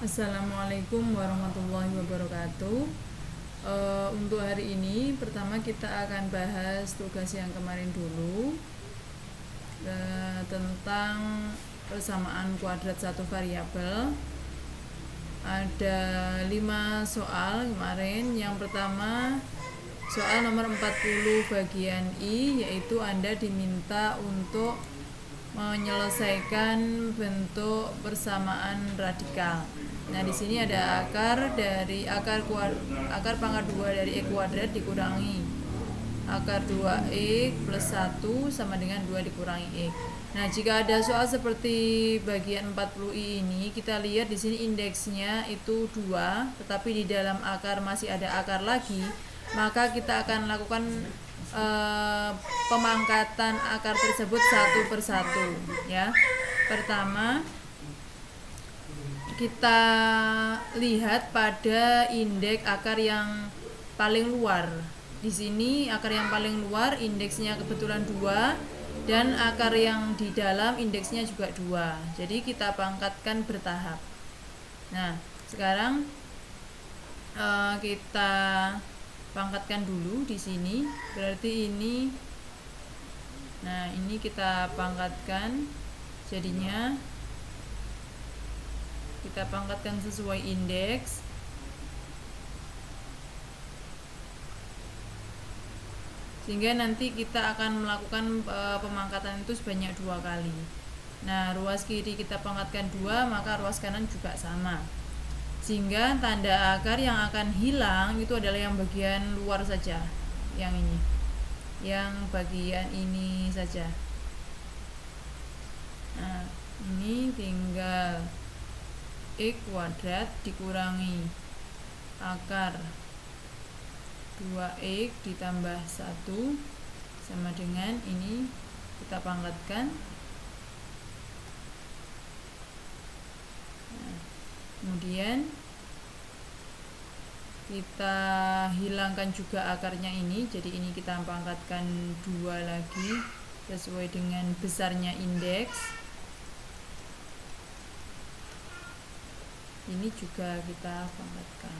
Assalamualaikum warahmatullahi wabarakatuh. Untuk hari ini pertama kita akan bahas tugas yang kemarin dulu, tentang persamaan kuadrat satu variabel. Ada 5 soal kemarin. Yang pertama soal nomor 40 bagian I, yaitu Anda diminta untuk menyelesaikan bentuk persamaan radikal. Nah, di sini ada akar pangkat 2 dari E kuadrat dikurangi akar 2E plus 1 sama dengan 2 dikurangi E. Nah, jika ada soal seperti bagian 40I ini, kita lihat di sini indeksnya itu 2, tetapi di dalam akar masih ada akar lagi, maka kita akan lakukan pemangkatan akar tersebut satu persatu, ya. Pertama, kita lihat pada indeks akar yang paling luar. Di sini akar yang paling luar indeksnya kebetulan 2, dan akar yang di dalam indeksnya juga 2. Jadi kita pangkatkan bertahap. Nah, sekarang kita pangkatkan dulu di sini. Berarti ini, nah ini kita pangkatkan, jadinya kita pangkatkan sesuai indeks. Sehingga nanti kita akan melakukan pemangkatan itu sebanyak 2 kali. Nah, ruas kiri kita pangkatkan 2, maka ruas kanan juga sama. Sehingga tanda akar yang akan hilang itu adalah yang bagian luar saja, yang ini, yang bagian ini saja. Nah, ini tinggal E kuadrat dikurangi akar 2X ditambah 1 sama dengan ini, kita pangkatkan. Nah, kemudian kita hilangkan juga akarnya ini, jadi ini kita pangkatkan 2 lagi sesuai dengan besarnya indeks. Ini juga kita pangkatkan.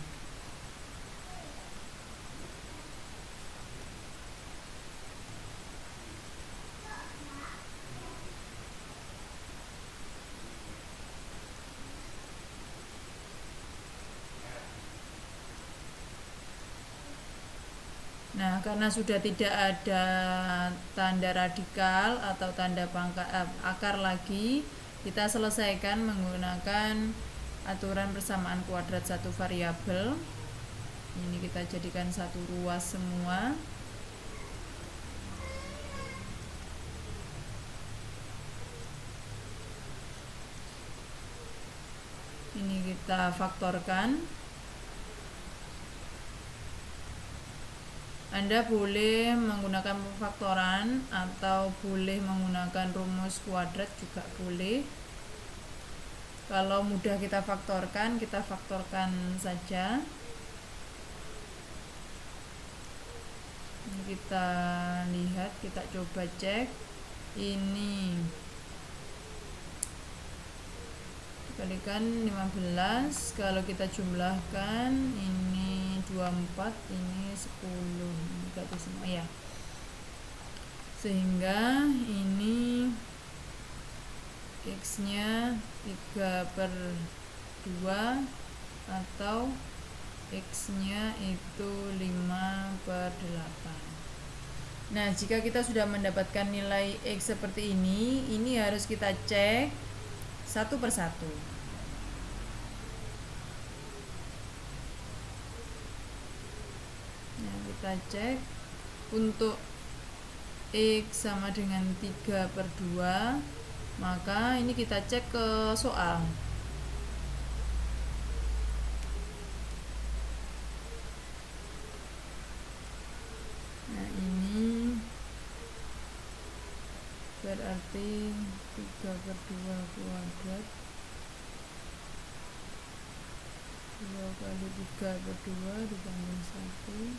Nah, karena sudah tidak ada tanda radikal atau tanda akar lagi, kita selesaikan menggunakan aturan persamaan kuadrat satu variabel. Ini kita jadikan satu ruas semua. Ini kita faktorkan. Anda boleh menggunakan pemfaktoran atau boleh menggunakan rumus kuadrat juga boleh. Kalau mudah kita faktorkan saja. Ini kita lihat, kita coba cek. Ini dikalikan 15, kalau kita jumlahkan ini 24, ini 10, ini semua ya. Sehingga ini X nya 3/2 atau X nya itu 5/8. Nah, jika kita sudah mendapatkan nilai X seperti ini harus kita cek satu persatu. Nah, kita cek untuk X sama dengan 3/2, maka ini kita cek ke soal. Nah, ini berarti 3/2 kuadrat 2 kali 3/2 dibanding 1.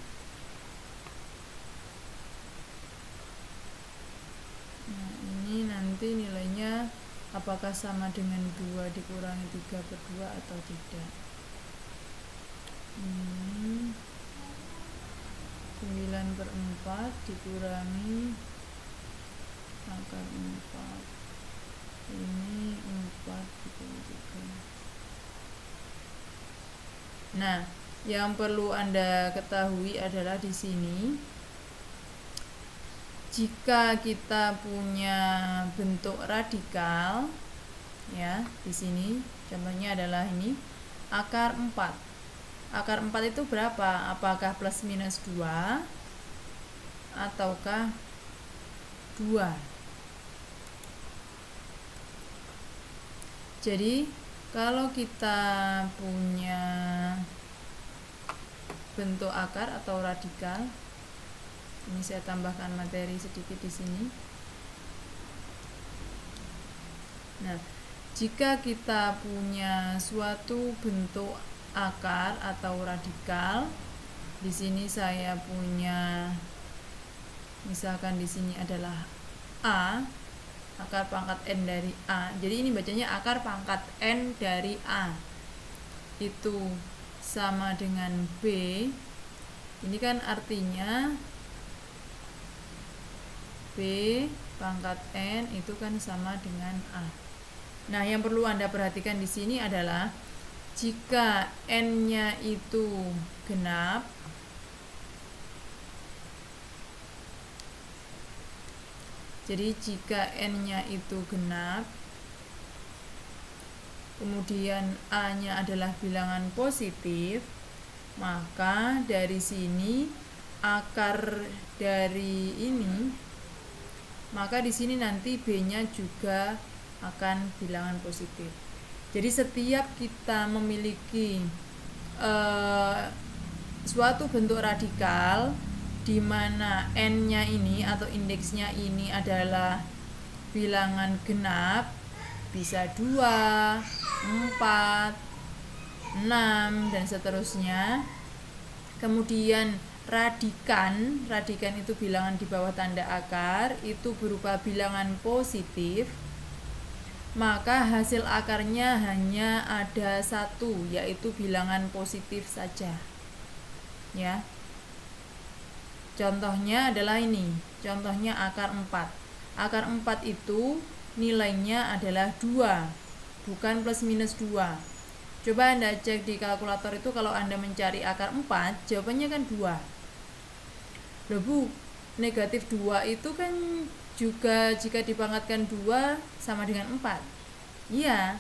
Nah, ini nanti nilainya apakah sama dengan 2 dikurangi 3/2 atau tidak. 9/4 dikurangi akar 4, ini 4 dikali 3. Nah, yang perlu Anda ketahui adalah di sini jika kita punya bentuk radikal, ya, di sini contohnya adalah ini akar 4. Akar 4 itu berapa? Apakah plus minus 2 ataukah 2? Jadi kalau kita punya bentuk akar atau radikal, ini saya tambahkan materi sedikit di sini. Nah, jika kita punya suatu bentuk akar atau radikal, di sini saya punya, misalkan di sini adalah A, akar pangkat N dari A. Jadi ini bacanya akar pangkat N dari A. Itu sama dengan B. Ini kan artinya B pangkat N itu kan sama dengan A. Nah, yang perlu Anda perhatikan di sini adalah jika N-nya itu genap, jadi jika N-nya itu genap, kemudian A-nya adalah bilangan positif, maka dari sini akar dari ini, maka di sini nanti B-nya juga akan bilangan positif. Jadi setiap kita memiliki suatu bentuk radikal di mana N-nya ini atau indeksnya ini adalah bilangan genap, bisa 2, 4, 6 dan seterusnya. Kemudian radikan itu bilangan di bawah tanda akar, itu berupa bilangan positif, maka hasil akarnya hanya ada 1, yaitu bilangan positif saja. Ya. Contohnya adalah ini, contohnya akar 4. Akar 4 itu nilainya adalah 2, bukan plus minus 2. Coba Anda cek di kalkulator itu, kalau Anda mencari akar 4, jawabannya kan 2. Loh Bu, negatif 2 itu kan juga jika dipangkatkan 2 sama dengan 4. Iya.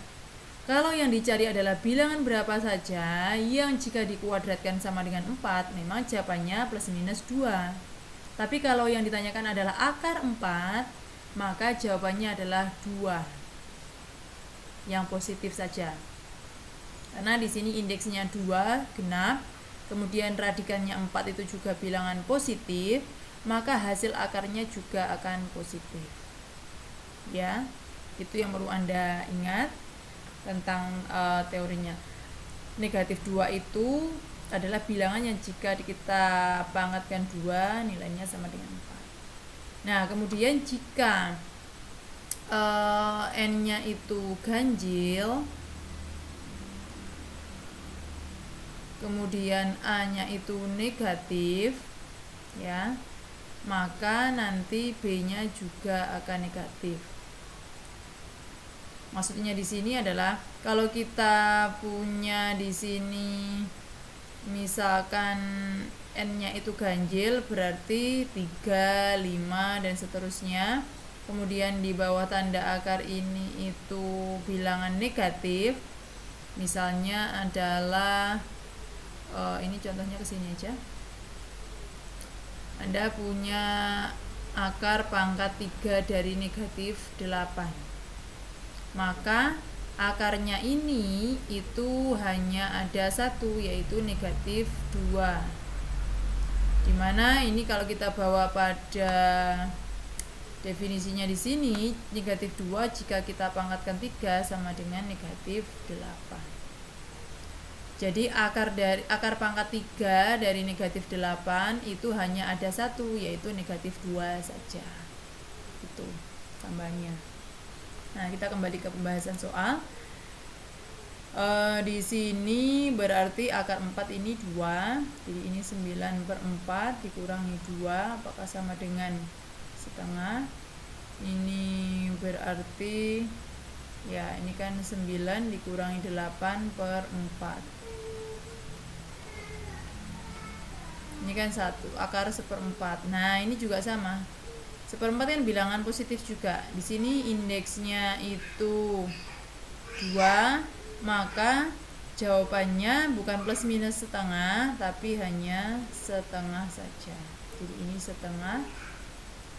Kalau yang dicari adalah bilangan berapa saja yang jika dikuadratkan sama dengan 4, memang jawabannya plus minus 2. Tapi kalau yang ditanyakan adalah akar 4, maka jawabannya adalah 2. Yang positif saja. Karena di sini indeksnya 2, genap, kemudian radikannya 4 itu juga bilangan positif, maka hasil akarnya juga akan positif. Ya, itu yang perlu Anda ingat tentang teorinya. Negatif 2 itu adalah bilangan yang jika kita pangkatkan 2 nilainya sama dengan 4. Nah, kemudian jika N-nya itu ganjil, kemudian A-nya itu negatif, ya, maka nanti B-nya juga akan negatif. Maksudnya di sini adalah kalau kita punya di sini misalkan N-nya itu ganjil, berarti 3, 5 dan seterusnya. Kemudian di bawah tanda akar ini itu bilangan negatif. Misalnya adalah ini contohnya ke sini aja. Anda punya akar pangkat 3 dari negatif 8. Maka akarnya ini itu hanya ada 1, yaitu negatif 2. Dimana ini kalau kita bawa pada definisinya di sini, negatif 2 jika kita pangkatkan 3 sama dengan negatif 8. Jadi akar pangkat 3 dari negatif 8 itu hanya ada 1, yaitu negatif 2 saja. Itu tambahnya. Nah, kita kembali ke pembahasan soal. Di sini berarti akar 4 ini 2. Jadi ini 9/4 dikurangi 2, apakah sama dengan setengah? Ini berarti ya ini kan 9 dikurangi 8/4. Ini kan 1, akar 1/4. Nah, ini juga sama. 1/4 kan bilangan positif juga. Di sini indeksnya itu 2, maka jawabannya bukan plus minus setengah, tapi hanya setengah saja. Jadi ini setengah,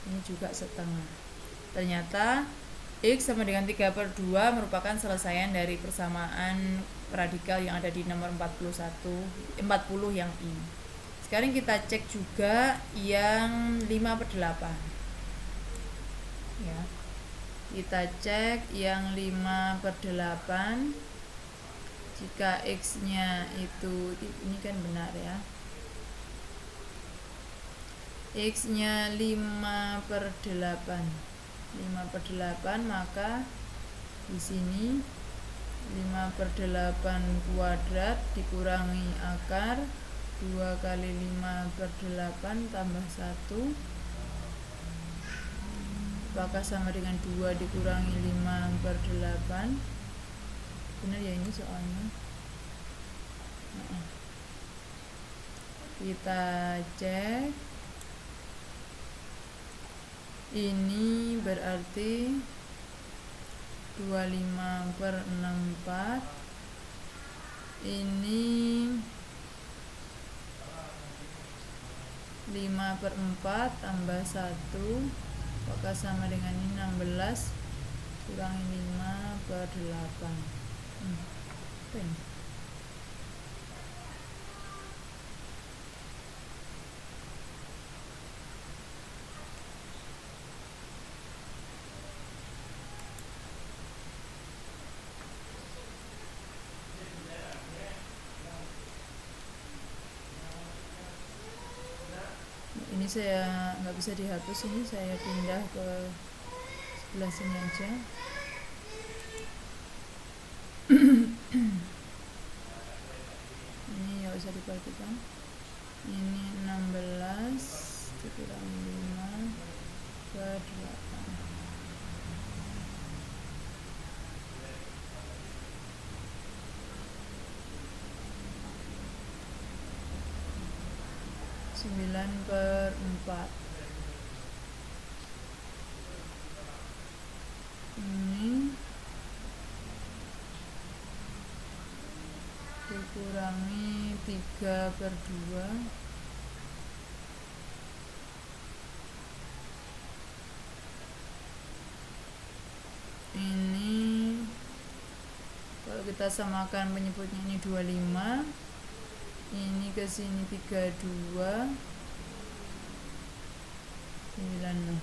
ini juga setengah. Ternyata X sama dengan 3/2 merupakan selesaian dari persamaan radikal yang ada di nomor 40 yang I. Sekarang kita cek juga yang 5/8. Ya. Kita cek yang 5/8. Jika X-nya itu, ini kan benar ya, X-nya 5/8, maka di sini 5/8 kuadrat dikurangi akar 2 kali 5/8 tambah 1, apakah sama dengan 2 dikurangi 5/8? Benar ya ini soalnya. Kita cek. Ini berarti 25/64. Ini 5/4 tambah 1, apakah sama dengan ini 16 kurangi 5/8. Apa ini? Ini saya nggak bisa dihapus, ini saya pindah ke sebelah sini aja. Ini nggak usah diperhatikan. Ini 16 dikurangi 5/8. Sembilan per 4. Ini dikurangi 3/2. Ini kalau kita samakan penyebutnya ini 25, ini ke sini 32, 9.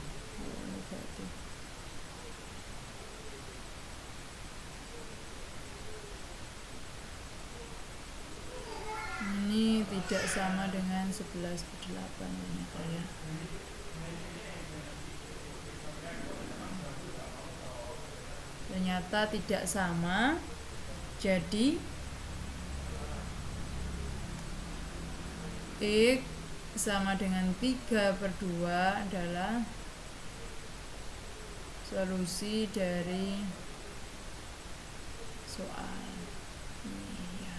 Ini tidak sama dengan 11/8 ternyata ya. Ternyata tidak sama. Jadi X sama dengan 3/2 adalah solusi dari soal ini ya.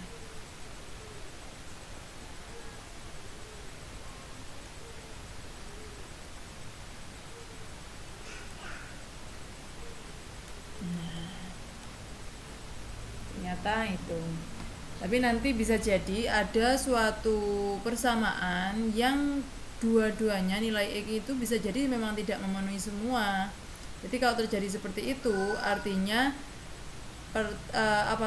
Ternyata itu. Tapi nanti bisa jadi ada suatu persamaan yang dua-duanya nilai X itu bisa jadi memang tidak memenuhi semua. Jadi kalau terjadi seperti itu artinya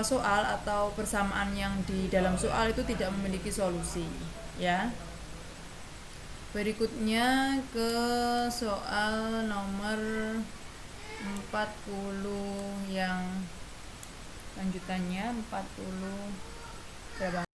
soal atau persamaan yang di dalam soal itu tidak memiliki solusi ya. Berikutnya ke soal nomor 40 yang lanjutannya 40 berapa?